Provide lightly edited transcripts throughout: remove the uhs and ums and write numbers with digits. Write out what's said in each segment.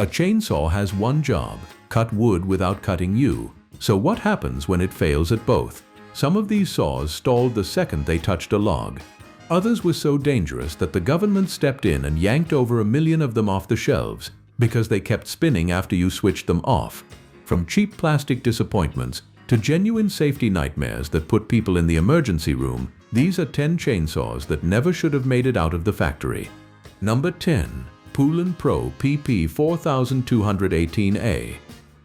A chainsaw has one job: cut wood without cutting you. So what happens when it fails at both? Some of these saws stalled the second they touched a log. Others were so dangerous that the government stepped in and yanked over 1 million of them off the shelves because they kept spinning after you switched them off. From cheap plastic disappointments to genuine safety nightmares that put people in the emergency room, these are 10 chainsaws that never should have made it out of the factory. Number 10. Poulan Pro PP 4218A.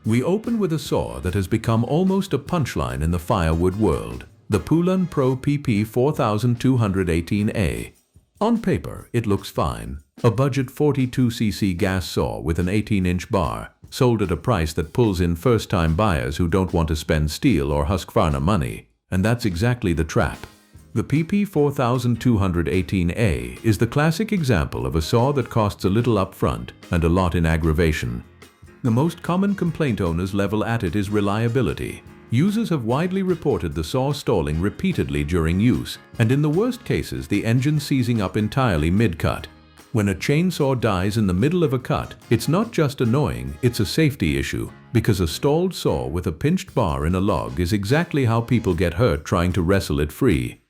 We open with a saw that has become almost a punchline in the firewood world, the Poulan Pro PP 4218A. On paper, it looks fine. A budget 42cc gas saw with an 18-inch bar, sold at a price that pulls in first-time buyers who don't want to spend steel or Husqvarna money. And that's exactly the trap. The PP 4218A is the classic example of a saw that costs a little upfront and a lot in aggravation. The most common complaint owners level at it is reliability. Users have widely reported the saw stalling repeatedly during use, and in the worst cases the engine seizing up entirely mid-cut. When a chainsaw dies in the middle of a cut, it's not just annoying, it's a safety issue, because a stalled saw with a pinched bar in a log is exactly how people get hurt trying to wrestle it free.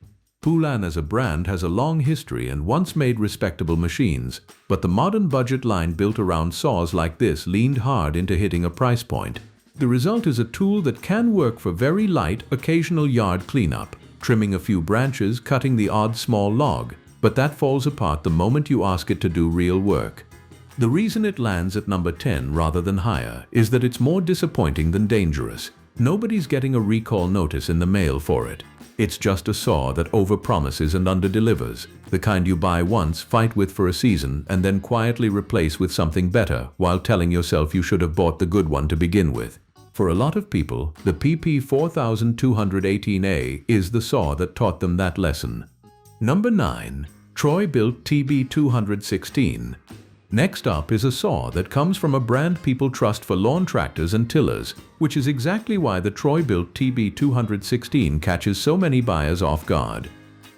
Poulan as a brand has a long history and once made respectable machines, but the modern budget line built around saws like this leaned hard into hitting a price point. The result is a tool that can work for very light, occasional yard cleanup, trimming a few branches, cutting the odd small log, but that falls apart the moment you ask it to do real work. The reason it lands at number 10 rather than higher is that it's more disappointing than dangerous. Nobody's getting a recall notice in the mail for it. It's just a saw that overpromises and underdelivers, the kind you buy once, fight with for a season, and then quietly replace with something better while telling yourself you should have bought the good one to begin with. For a lot of people, the PP 4218A is the saw that taught them that lesson. Number 9. Troy-Bilt TB216. Next up is a saw that comes from a brand people trust for lawn tractors and tillers, which is exactly why the Troy-Bilt TB216 catches so many buyers off guard.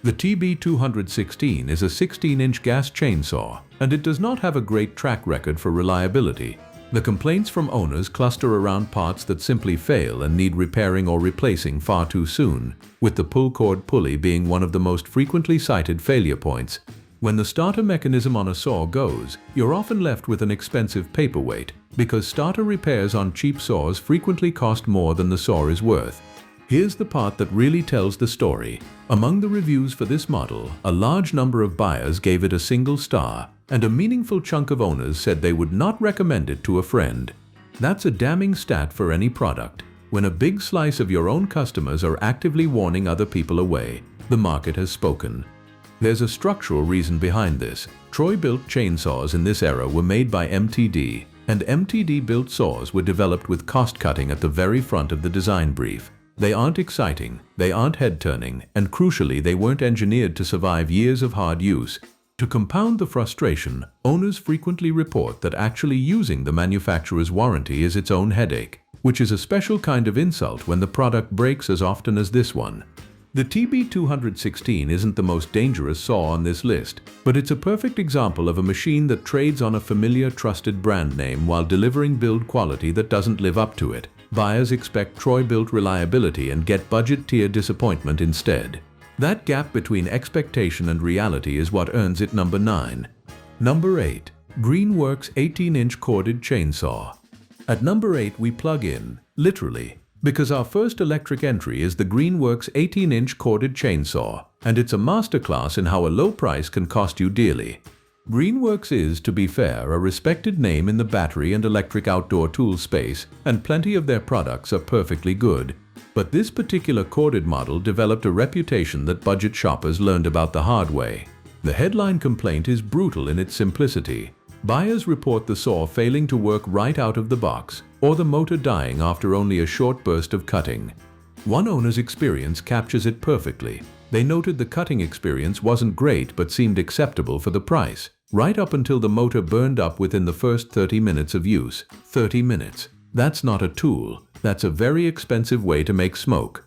The TB216 is a 16-inch gas chainsaw, and it does not have a great track record for reliability. The complaints from owners cluster around parts that simply fail and need repairing or replacing far too soon, with the pull cord pulley being one of the most frequently cited failure points. When the starter mechanism on a saw goes, you're often left with an expensive paperweight, because starter repairs on cheap saws frequently cost more than the saw is worth. Here's the part that really tells the story. Among the reviews for this model, a large number of buyers gave it a single star, and a meaningful chunk of owners said they would not recommend it to a friend. That's a damning stat for any product. When a big slice of your own customers are actively warning other people away, the market has spoken. There's a structural reason behind this. Troy-Bilt chainsaws in this era were made by MTD, and MTD-built saws were developed with cost-cutting at the very front of the design brief. They aren't exciting, they aren't head-turning, and crucially they weren't engineered to survive years of hard use. To compound the frustration, owners frequently report that actually using the manufacturer's warranty is its own headache, which is a special kind of insult when the product breaks as often as this one. The TB216 isn't the most dangerous saw on this list, but it's a perfect example of a machine that trades on a familiar, trusted brand name while delivering build quality that doesn't live up to it. Buyers expect Troy-Bilt reliability and get budget-tier disappointment instead. That gap between expectation and reality is what earns it number 9. Number 8. Greenworks 18-inch corded chainsaw. At number 8 we plug in, literally, because our first electric entry is the Greenworks 18-inch corded chainsaw, and it's a masterclass in how a low price can cost you dearly. Greenworks is, to be fair, a respected name in the battery and electric outdoor tool space, and plenty of their products are perfectly good. But this particular corded model developed a reputation that budget shoppers learned about the hard way. The headline complaint is brutal in its simplicity. Buyers report the saw failing to work right out of the box, or the motor dying after only a short burst of cutting. One owner's experience captures it perfectly. They noted the cutting experience wasn't great but seemed acceptable for the price, right up until the motor burned up within the first 30 minutes of use. 30 minutes. That's not a tool. That's a very expensive way to make smoke.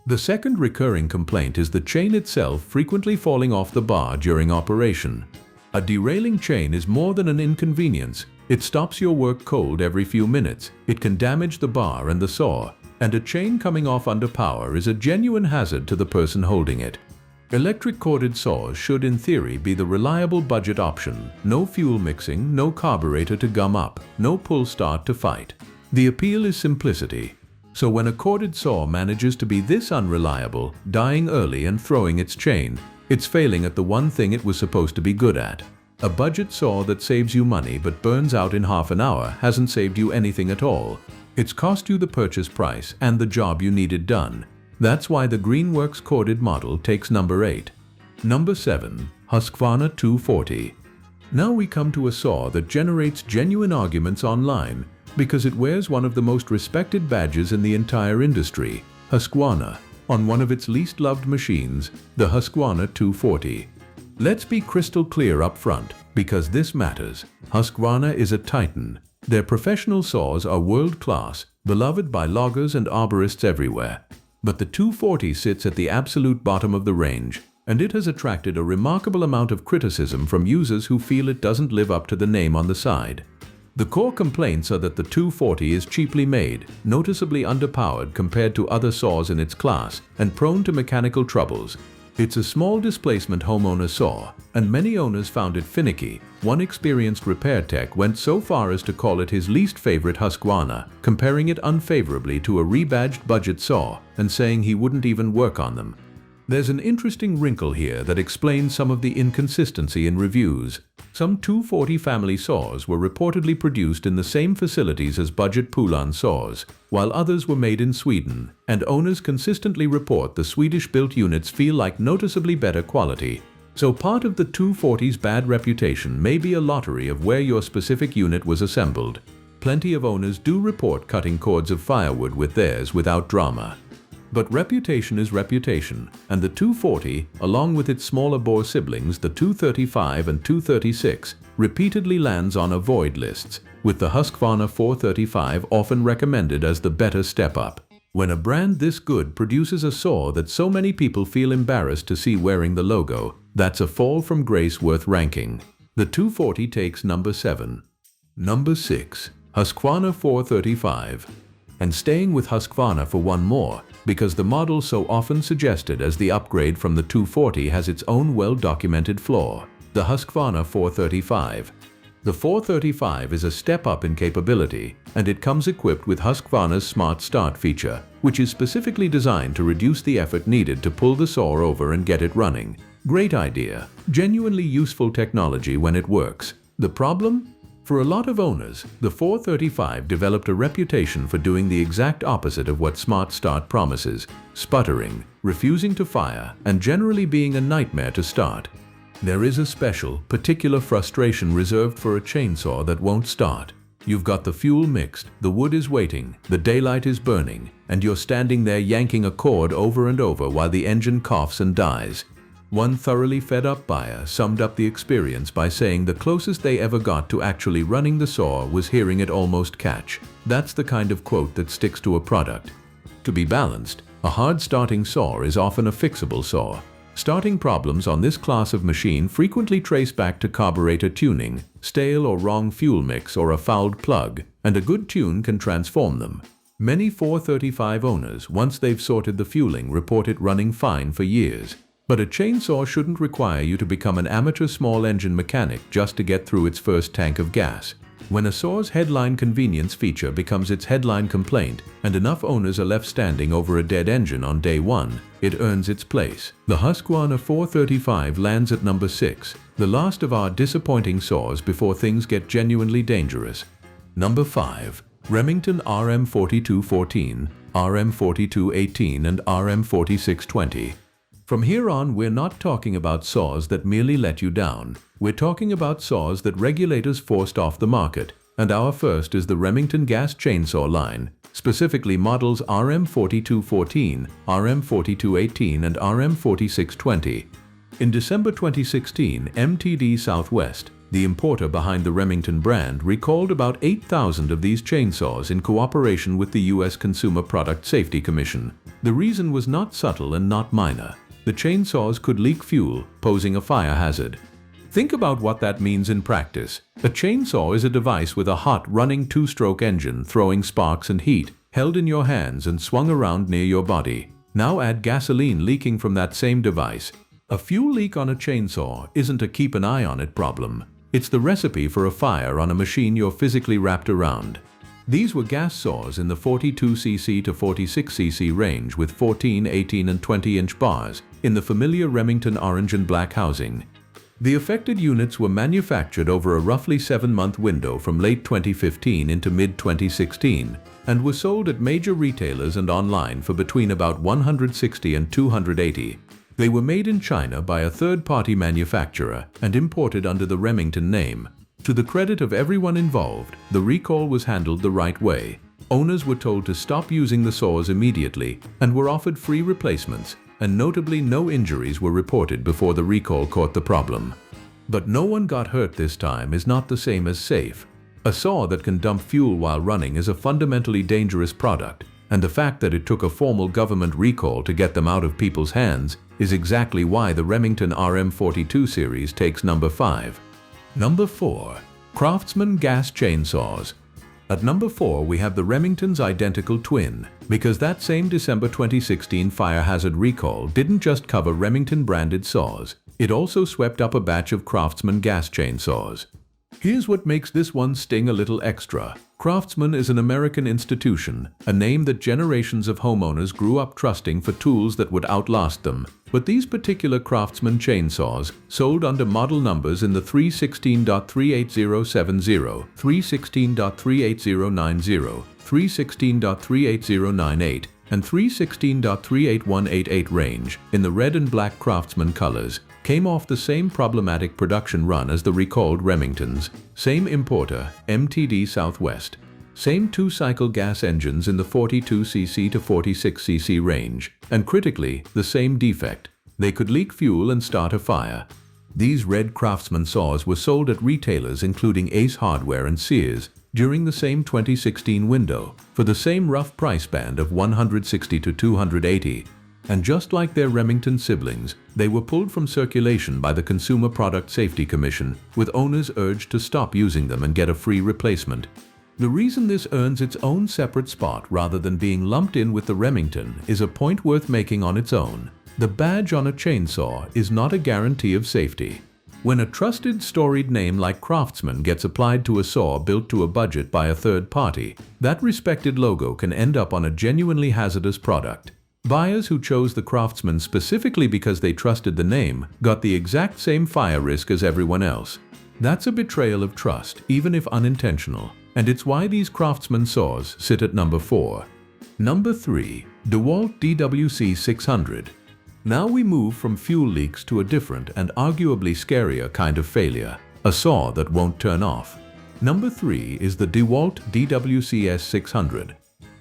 The second recurring complaint is the chain itself frequently falling off the bar during operation. A derailing chain is more than an inconvenience. It stops your work cold every few minutes. It can damage the bar and the saw, and a chain coming off under power is a genuine hazard to the person holding it. Electric corded saws should in theory be the reliable budget option. No fuel mixing, no carburetor to gum up, no pull start to fight. The appeal is simplicity. So when a corded saw manages to be this unreliable, dying early and throwing its chain, it's failing at the one thing it was supposed to be good at. A budget saw that saves you money but burns out in half an hour hasn't saved you anything at all. It's cost you the purchase price and the job you needed done. That's why the Greenworks corded model takes number 8. Number 7. Husqvarna 240. Now we come to a saw that generates genuine arguments online because it wears one of the most respected badges in the entire industry, Husqvarna, on one of its least loved machines, the Husqvarna 240. Let's be crystal clear up front, because this matters. Husqvarna is a titan. Their professional saws are world-class, beloved by loggers and arborists everywhere. But the 240 sits at the absolute bottom of the range, and it has attracted a remarkable amount of criticism from users who feel it doesn't live up to the name on the side. The core complaints are that the 240 is cheaply made, noticeably underpowered compared to other saws in its class, and prone to mechanical troubles. It's a small displacement homeowner saw, and many owners found it finicky. One experienced repair tech went so far as to call it his least favorite Husqvarna, comparing it unfavorably to a rebadged budget saw and saying he wouldn't even work on them. There's an interesting wrinkle here that explains some of the inconsistency in reviews. Some 240 family saws were reportedly produced in the same facilities as budget Poulan saws, while others were made in Sweden, and owners consistently report the Swedish-built units feel like noticeably better quality. So part of the 240's bad reputation may be a lottery of where your specific unit was assembled. Plenty of owners do report cutting cords of firewood with theirs without drama. But reputation is reputation, and the 240, along with its smaller bore siblings, the 235 and 236, repeatedly lands on avoid lists, with the Husqvarna 435 often recommended as the better step up. When a brand this good produces a saw that so many people feel embarrassed to see wearing the logo, that's a fall from grace worth ranking. The 240 takes number 7. Number 6. Husqvarna 435. And staying with Husqvarna for one more, because the model so often suggested as the upgrade from the 240 has its own well-documented flaw, the Husqvarna 435. The 435 is a step up in capability, and it comes equipped with Husqvarna's Smart Start feature, which is specifically designed to reduce the effort needed to pull the saw over and get it running. Great idea, genuinely useful technology when it works. The problem? For a lot of owners, the 435 developed a reputation for doing the exact opposite of what Smart Start promises: sputtering, refusing to fire, and generally being a nightmare to start. There is a special, particular frustration reserved for a chainsaw that won't start. You've got the fuel mixed, the wood is waiting, the daylight is burning, and you're standing there yanking a cord over and over while the engine coughs and dies. One thoroughly fed-up buyer summed up the experience by saying the closest they ever got to actually running the saw was hearing it almost catch. That's the kind of quote that sticks to a product. To be balanced, a hard-starting saw is often a fixable saw. Starting problems on this class of machine frequently trace back to carburetor tuning, stale or wrong fuel mix, or a fouled plug, and a good tune can transform them. Many 435 owners, once they've sorted the fueling, report it running fine for years. But a chainsaw shouldn't require you to become an amateur small engine mechanic just to get through its first tank of gas. When a saw's headline convenience feature becomes its headline complaint, and enough owners are left standing over a dead engine on day one, it earns its place. The Husqvarna 435 lands at number 6, the last of our disappointing saws before things get genuinely dangerous. Number 5. Remington RM4214, RM4218 and RM4620. From here on, we're not talking about saws that merely let you down. We're talking about saws that regulators forced off the market, and our first is the Remington gas chainsaw line, specifically models RM4214, RM4218 and RM4620. In December 2016, MTD Southwest, the importer behind the Remington brand, recalled about 8,000 of these chainsaws in cooperation with the U.S. Consumer Product Safety Commission. The reason was not subtle and not minor. The chainsaws could leak fuel, posing a fire hazard. Think about what that means in practice. A chainsaw is a device with a hot, running two-stroke engine throwing sparks and heat, held in your hands and swung around near your body. Now add gasoline leaking from that same device. A fuel leak on a chainsaw isn't a keep an eye on it problem. It's the recipe for a fire on a machine you're physically wrapped around. These were gas saws in the 42cc to 46cc range with 14, 18 and 20-inch bars in the familiar Remington orange and black housing. The affected units were manufactured over a roughly 7-month window from late 2015 into mid-2016 and were sold at major retailers and online for between about $160 and $280. They were made in China by a third-party manufacturer and imported under the Remington name. To the credit of everyone involved, the recall was handled the right way. Owners were told to stop using the saws immediately and were offered free replacements, and notably no injuries were reported before the recall caught the problem. But no one got hurt this time is not the same as safe. A saw that can dump fuel while running is a fundamentally dangerous product, and the fact that it took a formal government recall to get them out of people's hands is exactly why the Remington RM42 series takes number 5. Number 4. Craftsman Gas Chainsaws. At number 4 we have the Remington's identical twin, because that same December 2016 fire hazard recall didn't just cover Remington branded saws, it also swept up a batch of Craftsman gas chainsaws. Here's what makes this one sting a little extra. Craftsman is an American institution, a name that generations of homeowners grew up trusting for tools that would outlast them. But these particular Craftsman chainsaws sold under model numbers in the 316.38070, 316.38090, 316.38098, and 316.38188 range, in the red and black Craftsman colors, came off the same problematic production run as the recalled Remingtons, same importer, MTD Southwest, same two-cycle gas engines in the 42cc to 46cc range, and critically, the same defect. They could leak fuel and start a fire. These red Craftsman saws were sold at retailers including Ace Hardware and Sears during the same 2016 window for the same rough price band of $160 to $280. And just like their Remington siblings, they were pulled from circulation by the Consumer Product Safety Commission, with owners urged to stop using them and get a free replacement. The reason this earns its own separate spot rather than being lumped in with the Remington is a point worth making on its own. The badge on a chainsaw is not a guarantee of safety. When a trusted, storied name like Craftsman gets applied to a saw built to a budget by a third party, that respected logo can end up on a genuinely hazardous product. Buyers who chose the Craftsman specifically because they trusted the name got the exact same fire risk as everyone else. That's a betrayal of trust, even if unintentional, and it's why these Craftsman saws sit at number 4. Number 3. DeWalt DWCS600. Now we move from fuel leaks to a different and arguably scarier kind of failure, a saw that won't turn off. Number 3 is the DeWalt DWCS600.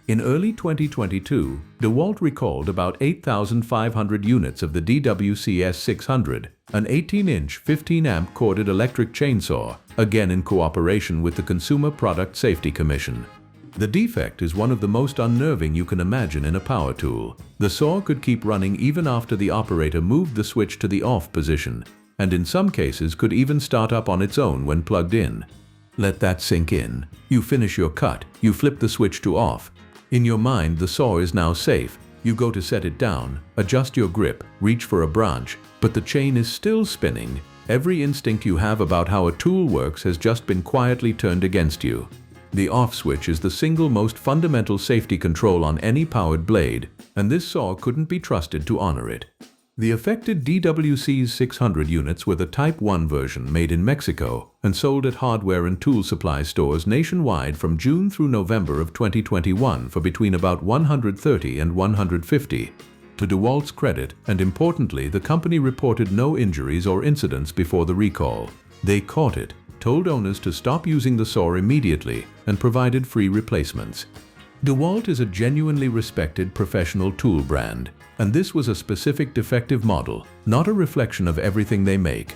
In early 2022, DeWalt recalled about 8,500 units of the DWCS600, an 18-inch, 15-amp corded electric chainsaw, again in cooperation with the Consumer Product Safety Commission. The defect is one of the most unnerving you can imagine in a power tool. The saw could keep running even after the operator moved the switch to the off position, and in some cases could even start up on its own when plugged in. Let that sink in. You finish your cut, you flip the switch to off. In your mind, the saw is now safe. You go to set it down, adjust your grip, reach for a branch, but the chain is still spinning. Every instinct you have about how a tool works has just been quietly turned against you. The off switch is the single most fundamental safety control on any powered blade, and this saw couldn't be trusted to honor it. The affected DWCS600 units were the Type 1 version made in Mexico and sold at hardware and tool supply stores nationwide from June through November of 2021 for between about $130 and $150. To DeWalt's credit, and importantly, the company reported no injuries or incidents before the recall. They caught it, told owners to stop using the saw immediately, and provided free replacements. DeWalt is a genuinely respected professional tool brand, and this was a specific defective model, not a reflection of everything they make.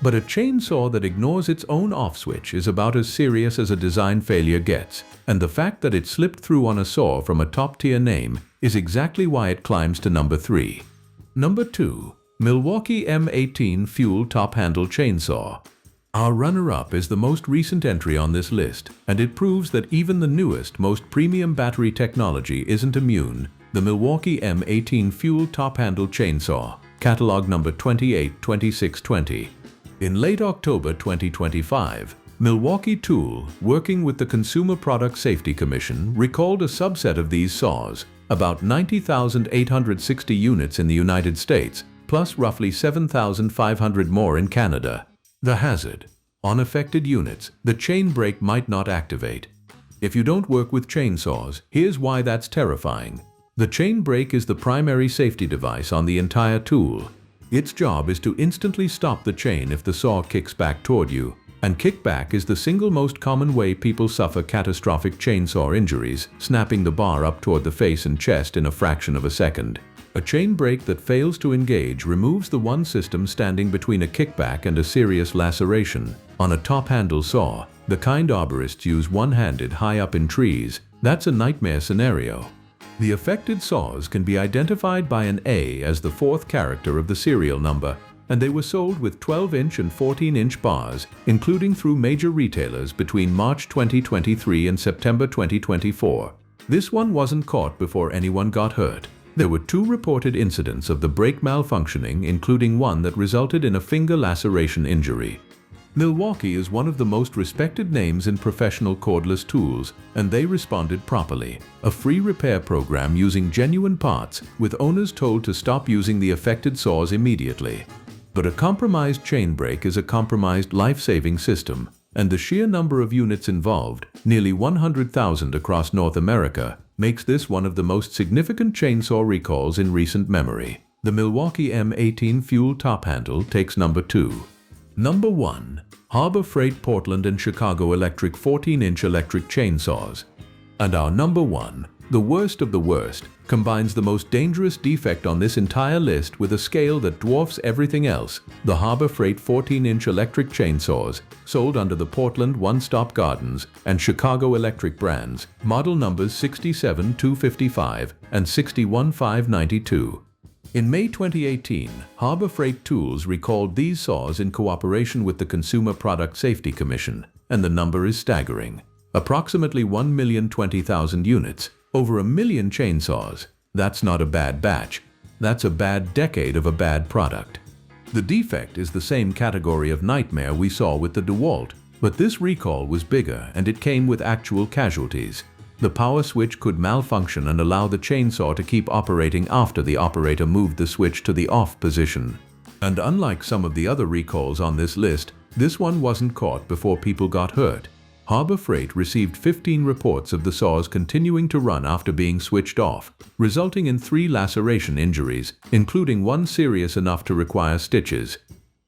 But a chainsaw that ignores its own off switch is about as serious as a design failure gets, and the fact that it slipped through on a saw from a top-tier name is exactly why it climbs to number 3. Number 2. Milwaukee M18 Fuel Top Handle Chainsaw. Our runner-up is the most recent entry on this list, and it proves that even the newest, most premium battery technology isn't immune. The Milwaukee M18 Fuel Top Handle Chainsaw, catalog number 282620. In late October 2025, Milwaukee Tool, working with the Consumer Product Safety Commission, recalled a subset of these saws, about 90,860 units in the United States, plus roughly 7,500 more in Canada. The hazard: on affected units, the chain brake might not activate. If you don't work with chainsaws, here's why that's terrifying. The chain brake is the primary safety device on the entire tool. Its job is to instantly stop the chain if the saw kicks back toward you, and kickback is the single most common way people suffer catastrophic chainsaw injuries, snapping the bar up toward the face and chest in a fraction of a second. A chain brake that fails to engage removes the one system standing between a kickback and a serious laceration. On a top-handle saw, the kind arborists use one-handed high up in trees, that's a nightmare scenario. The affected saws can be identified by an A as the fourth character of the serial number, and they were sold with 12-inch and 14-inch bars, including through major retailers between March 2023 and September 2024. This one wasn't caught before anyone got hurt. There were 2 reported incidents of the brake malfunctioning, including one that resulted in a finger laceration injury. Milwaukee is one of the most respected names in professional cordless tools, and they responded properly. A free repair program using genuine parts, with owners told to stop using the affected saws immediately. But a compromised chain brake is a compromised life-saving system, and the sheer number of units involved, nearly 100,000 across North America, makes this one of the most significant chainsaw recalls in recent memory. The Milwaukee M18 Fuel Top Handle takes number 2. Number 1. Harbor Freight Portland and Chicago Electric 14-inch electric chainsaws. And our number 1, the worst of the worst, combines the most dangerous defect on this entire list with a scale that dwarfs everything else: the Harbor Freight 14-inch electric chainsaws, sold under the Portland One Stop Gardens and Chicago Electric brands, model numbers 67255 and 61592. In May 2018, Harbor Freight Tools recalled these saws in cooperation with the Consumer Product Safety Commission, and the number is staggering. Approximately 1,020,000 units, over 1 million chainsaws. That's not a bad batch. That's a bad decade of a bad product. The defect is the same category of nightmare we saw with the DeWalt, but this recall was bigger and it came with actual casualties. The power switch could malfunction and allow the chainsaw to keep operating after the operator moved the switch to the off position. And unlike some of the other recalls on this list, this one wasn't caught before people got hurt. Harbor Freight received 15 reports of the saws continuing to run after being switched off, resulting in 3 laceration injuries, including one serious enough to require stitches.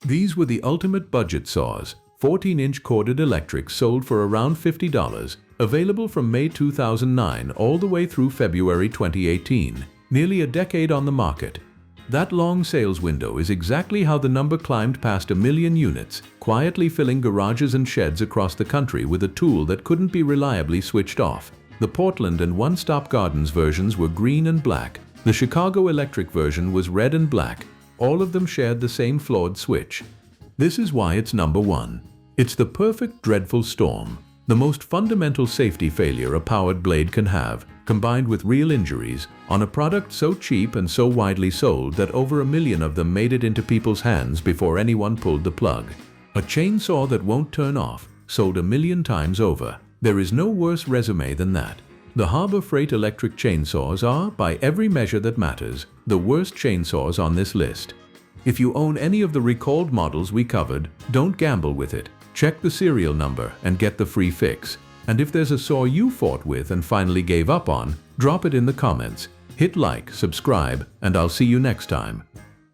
These were the ultimate budget saws, 14-inch corded electrics sold for around $50, available from May 2009 all the way through February 2018, nearly a decade on the market. That long sales window is exactly how the number climbed past 1 million units, quietly filling garages and sheds across the country with a tool that couldn't be reliably switched off. The Portland and One Stop Gardens versions were green and black. The Chicago Electric version was red and black. All of them shared the same flawed switch. This is why it's number 1. It's the perfect dreadful storm. The most fundamental safety failure a powered blade can have, combined with real injuries, on a product so cheap and so widely sold that over 1 million of them made it into people's hands before anyone pulled the plug. A chainsaw that won't turn off, sold 1 million times over. There is no worse resume than that. The Harbor Freight electric chainsaws are, by every measure that matters, the worst chainsaws on this list. If you own any of the recalled models we covered, don't gamble with it. Check the serial number and get the free fix. And if there's a saw you fought with and finally gave up on, drop it in the comments. Hit like, subscribe, and I'll see you next time.